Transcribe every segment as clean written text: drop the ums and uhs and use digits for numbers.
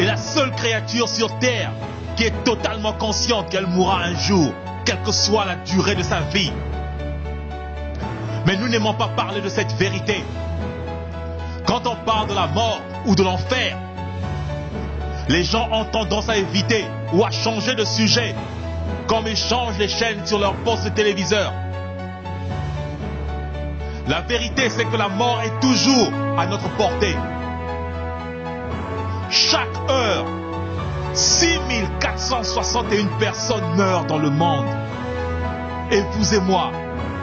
est la seule créature sur terre qui est totalement consciente qu'elle mourra un jour, quelle que soit la durée de sa vie. Mais nous n'aimons pas parler de cette vérité. Quand on parle de la mort ou de l'enfer, les gens ont tendance à éviter ou à changer de sujet, comme ils changent les chaînes sur leur poste de téléviseur. La vérité, c'est que la mort est toujours à notre portée. Chaque heure, 6461 personnes meurent dans le monde. Et vous et moi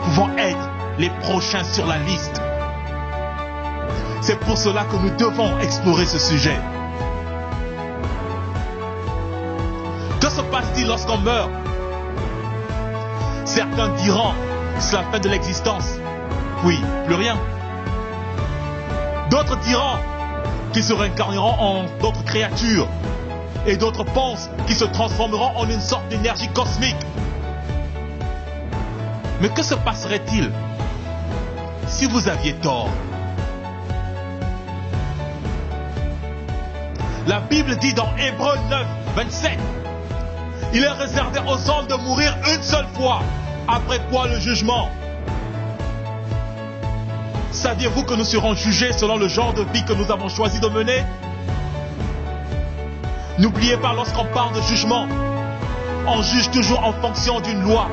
pouvons être les prochains sur la liste. C'est pour cela que nous devons explorer ce sujet. Que se passe-t-il lorsqu'on meurt? Certains diront que c'est la fin de l'existence. Oui, plus rien. D'autres diront qu'ils se réincarneront en d'autres créatures. Et d'autres pensent qu'ils se transformeront en une sorte d'énergie cosmique. Mais que se passerait-il si vous aviez tort? La Bible dit dans Hébreux 9, 27, il est réservé aux hommes de mourir une seule fois, après quoi le jugement. Saviez-vous que nous serons jugés selon le genre de vie que nous avons choisi de mener? N'oubliez pas, lorsqu'on parle de jugement, on juge toujours en fonction d'une loi.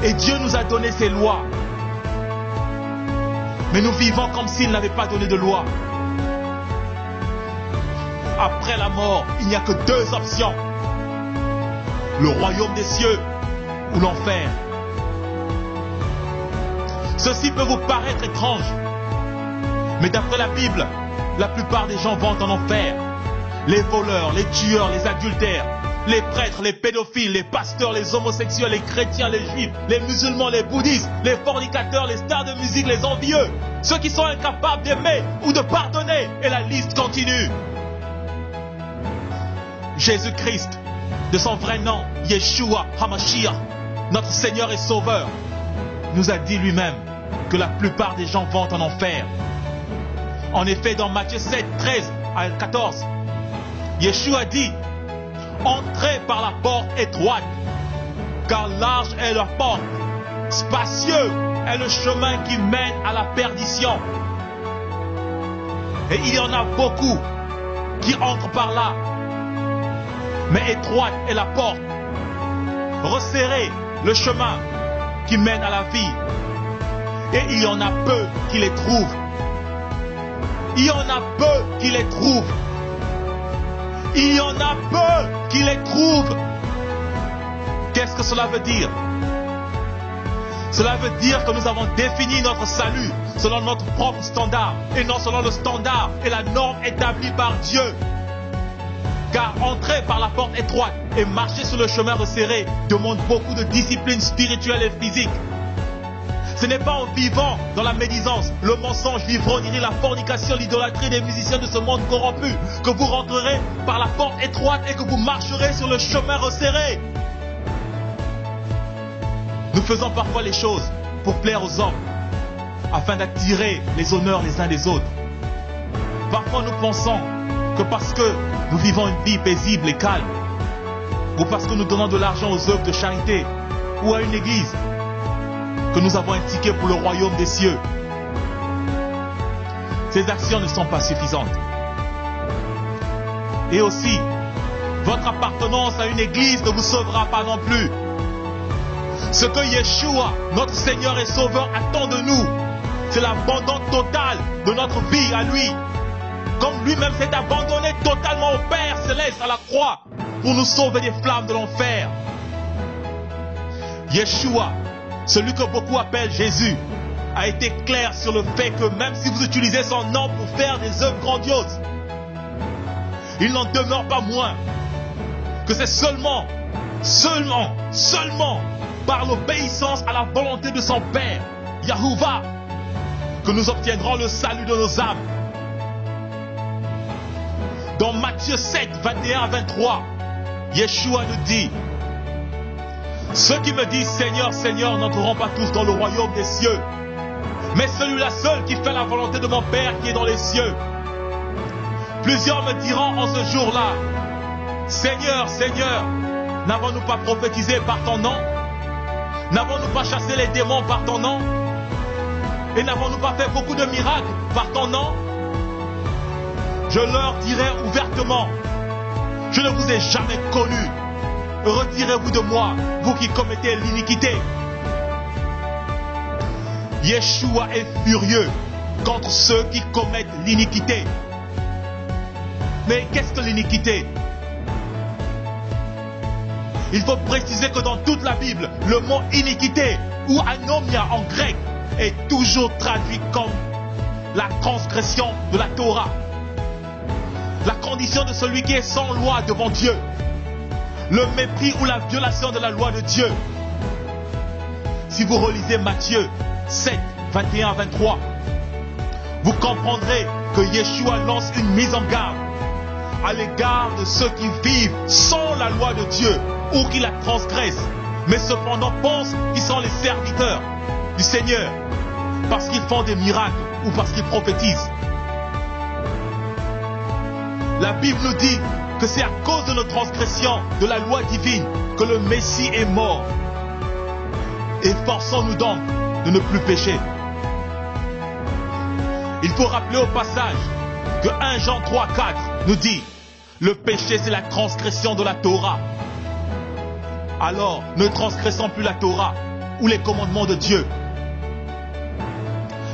Et Dieu nous a donné ses lois. Mais nous vivons comme s'il n'avait pas donné de loi. Après la mort, il n'y a que deux options. Le royaume des cieux ou l'enfer. Ceci peut vous paraître étrange. Mais d'après la Bible, la plupart des gens vont en enfer. Les voleurs, les tueurs, les adultères, les prêtres, les pédophiles, les pasteurs, les homosexuels, les chrétiens, les juifs, les musulmans, les bouddhistes, les fornicateurs, les stars de musique, les envieux, ceux qui sont incapables d'aimer ou de pardonner, et la liste continue. Jésus-Christ, de son vrai nom, Yeshua HaMashiach, notre Seigneur et Sauveur, nous a dit lui-même que la plupart des gens vont en enfer. En effet, dans Matthieu 7, 13 à 14, Yeshua dit: entrez par la porte étroite, car large est leur porte, spacieux est le chemin qui mène à la perdition. Et il y en a beaucoup qui entrent par là. Mais étroite est la porte, resserré le chemin qui mène à la vie. Et il y en a peu qui les trouvent. Il y en a peu qui les trouvent. Il y en a peu qui les trouvent. Qu'est-ce que cela veut dire? Cela veut dire que nous avons défini notre salut selon notre propre standard et non selon le standard et la norme établie par Dieu. Car entrer par la porte étroite et marcher sur le chemin resserré demande beaucoup de discipline spirituelle et physique. Ce n'est pas en vivant dans la médisance, le mensonge, l'ivrognerie, la fornication, l'idolâtrie des musiciens de ce monde corrompu que vous rentrerez par la porte étroite et que vous marcherez sur le chemin resserré. Nous faisons parfois les choses pour plaire aux hommes, afin d'attirer les honneurs les uns des autres. Parfois nous pensons que parce que nous vivons une vie paisible et calme, ou parce que nous donnons de l'argent aux œuvres de charité ou à une église, que nous avons un ticket pour le royaume des cieux. Ces actions ne sont pas suffisantes. Et aussi, votre appartenance à une église ne vous sauvera pas non plus. Ce que Yeshua, notre Seigneur et Sauveur, attend de nous, c'est l'abandon total de notre vie à lui. Comme lui-même s'est abandonné totalement au Père Céleste à la croix pour nous sauver des flammes de l'enfer. Yeshua, celui que beaucoup appellent Jésus, a été clair sur le fait que même si vous utilisez son nom pour faire des œuvres grandioses, il n'en demeure pas moins que c'est seulement par l'obéissance à la volonté de son Père, Yahuwah, que nous obtiendrons le salut de nos âmes. Dans Matthieu 7, 21 à 23, Yeshua nous dit: ceux qui me disent Seigneur, Seigneur n'entreront pas tous dans le royaume des cieux, mais celui-là seul qui fait la volonté de mon Père qui est dans les cieux. Plusieurs me diront en ce jour-là, Seigneur, Seigneur, n'avons-nous pas prophétisé par ton nom? N'avons-nous pas chassé les démons par ton nom? Et n'avons-nous pas fait beaucoup de miracles par ton nom? Je leur dirai ouvertement, je ne vous ai jamais connu. Retirez-vous de moi, vous qui commettez l'iniquité. Yeshua est furieux contre ceux qui commettent l'iniquité. Mais qu'est-ce que l'iniquité? Il faut préciser que dans toute la Bible, le mot iniquité ou anomia en grec est toujours traduit comme la transgression de la Torah. La condition de celui qui est sans loi devant Dieu. Le mépris ou la violation de la loi de Dieu. Si vous relisez Matthieu 7, 21 à 23, vous comprendrez que Yeshua lance une mise en garde à l'égard de ceux qui vivent sans la loi de Dieu ou qui la transgressent, mais cependant pensent qu'ils sont les serviteurs du Seigneur parce qu'ils font des miracles ou parce qu'ils prophétisent. La Bible nous dit que c'est à cause de nos transgressions de la loi divine que le Messie est mort. Efforçons-nous donc de ne plus pécher. Il faut rappeler au passage que 1 Jean 3, 4 nous dit « Le péché c'est la transgression de la Torah ». Alors, ne transgressons plus la Torah ou les commandements de Dieu.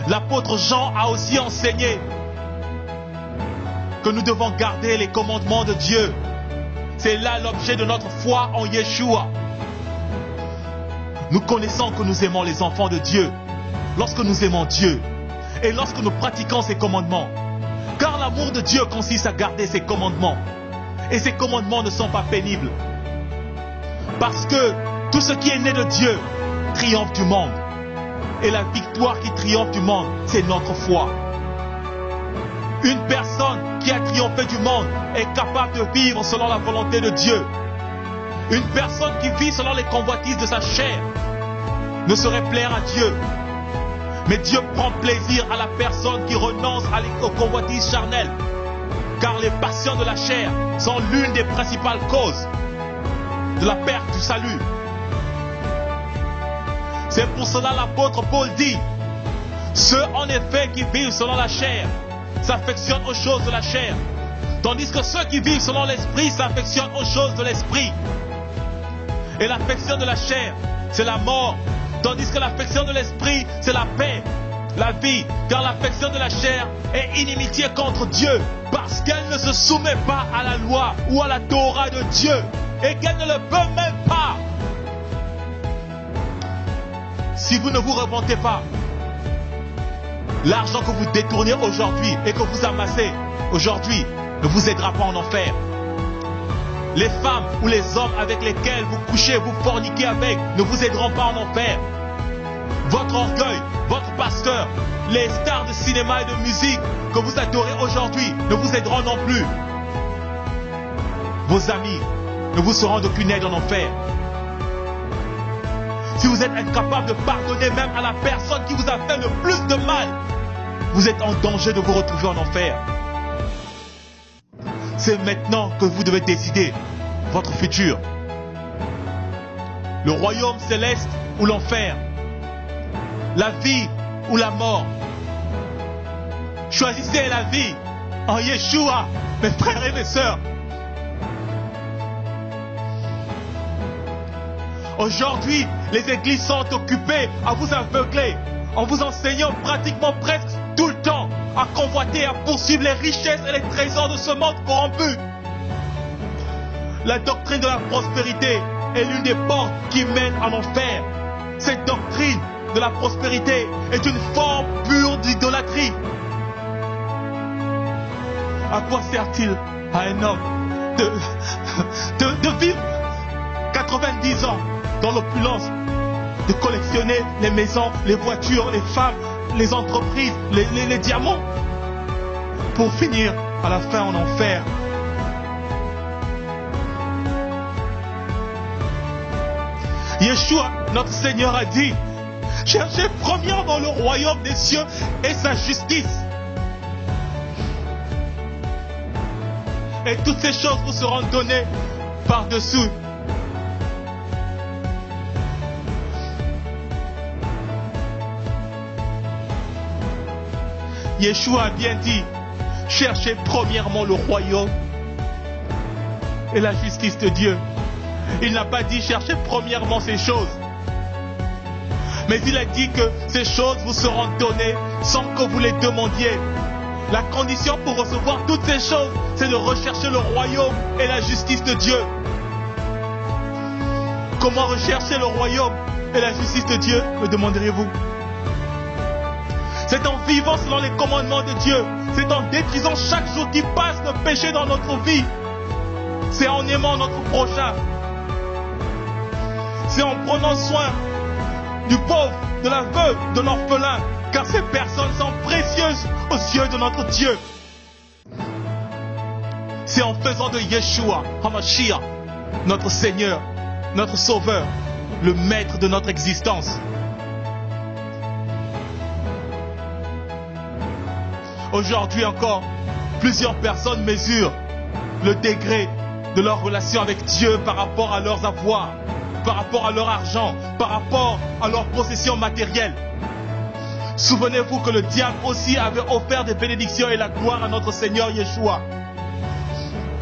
L'apôtre Jean a aussi enseigné que nous devons garder les commandements de Dieu. C'est là l'objet de notre foi en Yeshua. Nous connaissons que nous aimons les enfants de Dieu lorsque nous aimons Dieu et lorsque nous pratiquons ses commandements. Car l'amour de Dieu consiste à garder ses commandements. Et ses commandements ne sont pas pénibles. Parce que tout ce qui est né de Dieu triomphe du monde. Et la victoire qui triomphe du monde, c'est notre foi. Une personne qui a triomphé du monde est capable de vivre selon la volonté de Dieu. Une personne qui vit selon les convoitises de sa chair ne saurait plaire à Dieu. Mais Dieu prend plaisir à la personne qui renonce aux convoitises charnelles. Car les passions de la chair sont l'une des principales causes de la perte du salut. C'est pour cela l'apôtre Paul dit, ceux en effet qui vivent selon la chair s'affectionnent aux choses de la chair, tandis que ceux qui vivent selon l'esprit s'affectionnent aux choses de l'esprit. Et l'affection de la chair, c'est la mort, tandis que l'affection de l'esprit, c'est la paix, la vie, car l'affection de la chair est inimitié contre Dieu, parce qu'elle ne se soumet pas à la loi ou à la Torah de Dieu, et qu'elle ne le veut même pas. Si vous ne vous repentez pas, l'argent que vous détournez aujourd'hui et que vous amassez aujourd'hui ne vous aidera pas en enfer. Les femmes ou les hommes avec lesquels vous couchez, vous forniquez avec, ne vous aideront pas en enfer. Votre orgueil, votre pasteur, les stars de cinéma et de musique que vous adorez aujourd'hui ne vous aideront non plus. Vos amis ne vous seront d'aucune aide en enfer. Si vous êtes incapable de pardonner même à la personne qui vous a fait le plus de mal, vous êtes en danger de vous retrouver en enfer. C'est maintenant que vous devez décider votre futur. Le royaume céleste ou l'enfer. La vie ou la mort. Choisissez la vie en Yeshua, mes frères et mes sœurs. Aujourd'hui, les églises sont occupées à vous aveugler en vous enseignant pratiquement presque tout le temps à convoiter, à poursuivre les richesses et les trésors de ce monde corrompu. La doctrine de la prospérité est l'une des portes qui mènent en enfer. Cette doctrine de la prospérité est une forme pure d'idolâtrie. À quoi sert-il à un homme de vivre 90 ans dans l'opulence, de collectionner les maisons, les voitures, les femmes, les entreprises, les diamants, pour finir à la fin en enfer? Yeshua, notre Seigneur, a dit, cherchez premièrement le royaume des cieux et sa justice. Et toutes ces choses vous seront données par-dessus. Yeshua a bien dit, cherchez premièrement le royaume et la justice de Dieu. Il n'a pas dit cherchez premièrement ces choses. Mais il a dit que ces choses vous seront données sans que vous les demandiez. La condition pour recevoir toutes ces choses, c'est de rechercher le royaume et la justice de Dieu. Comment rechercher le royaume et la justice de Dieu, me demanderez-vous? C'est en vivant selon les commandements de Dieu. C'est en détruisant chaque jour qui passe le péché dans notre vie. C'est en aimant notre prochain. C'est en prenant soin du pauvre, de la veuve, de l'orphelin, car ces personnes sont précieuses aux yeux de notre Dieu. C'est en faisant de Yeshua, HaMashiach, notre Seigneur, notre Sauveur, le maître de notre existence. Aujourd'hui encore, plusieurs personnes mesurent le degré de leur relation avec Dieu par rapport à leurs avoirs, par rapport à leur argent, par rapport à leurs possessions matérielles. Souvenez-vous que le diable aussi avait offert des bénédictions et la gloire à notre Seigneur Yeshua.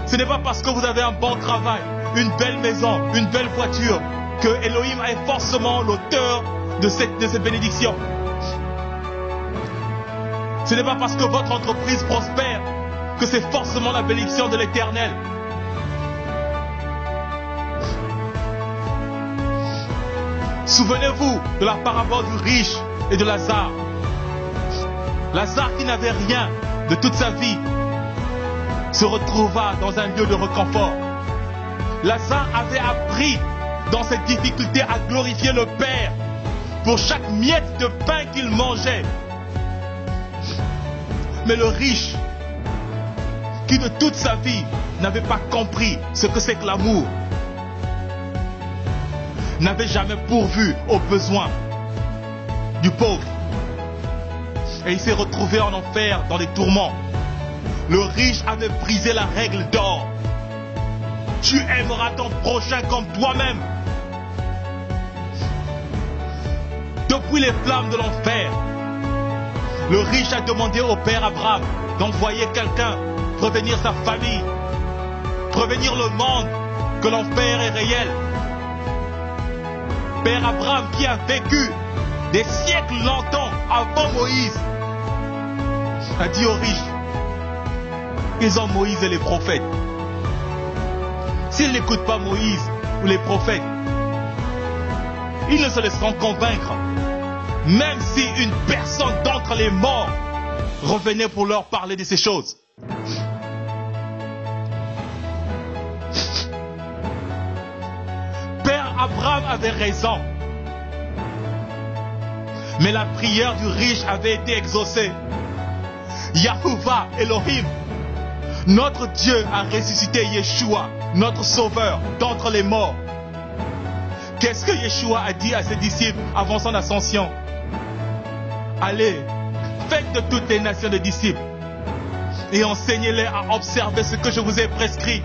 Ce n'est pas parce que vous avez un bon travail, une belle maison, une belle voiture, que Elohim est forcément l'auteur de ces bénédictions. Ce n'est pas parce que votre entreprise prospère que c'est forcément la bénédiction de l'Éternel. Souvenez-vous de la parabole du riche et de Lazare. Lazare qui n'avait rien de toute sa vie se retrouva dans un lieu de réconfort. Lazare avait appris dans cette difficulté à glorifier le Père pour chaque miette de pain qu'il mangeait. Mais le riche, qui de toute sa vie n'avait pas compris ce que c'est que l'amour, n'avait jamais pourvu aux besoins du pauvre. Et il s'est retrouvé en enfer, dans les tourments. Le riche avait brisé la règle d'or. Tu aimeras ton prochain comme toi-même. Depuis les flammes de l'enfer, le riche a demandé au père Abraham d'envoyer quelqu'un prévenir sa famille, prévenir le monde que l'enfer est réel. Père Abraham qui a vécu des siècles longtemps avant Moïse a dit aux riches, ils ont Moïse et les prophètes. S'ils n'écoutent pas Moïse ou les prophètes, ils ne se laisseront convaincre. Même si une personne d'entre les morts revenait pour leur parler de ces choses. Père Abraham avait raison. Mais la prière du riche avait été exaucée. Yahuwah Elohim, notre Dieu a ressuscité Yeshua, notre Sauveur, d'entre les morts. Qu'est-ce que Yeshua a dit à ses disciples avant son ascension? Allez, faites de toutes les nations des disciples et enseignez-les à observer ce que je vous ai prescrit.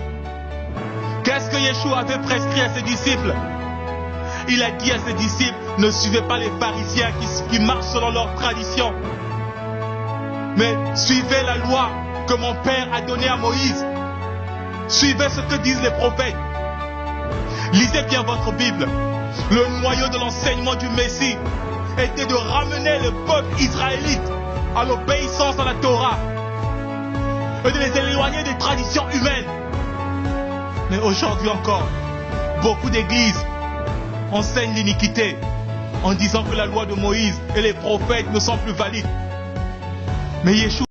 Qu'est-ce que Yeshua avait prescrit à ses disciples? Il a dit à ses disciples, ne suivez pas les pharisiens qui marchent selon leur tradition, mais suivez la loi que mon Père a donnée à Moïse. Suivez ce que disent les prophètes. Lisez bien votre Bible. Le noyau de l'enseignement du Messie était de ramener le peuple israélite à l'obéissance à la Torah et de les éloigner des traditions humaines. Mais aujourd'hui encore, beaucoup d'églises enseignent l'iniquité en disant que la loi de Moïse et les prophètes ne sont plus valides. Mais Yeshua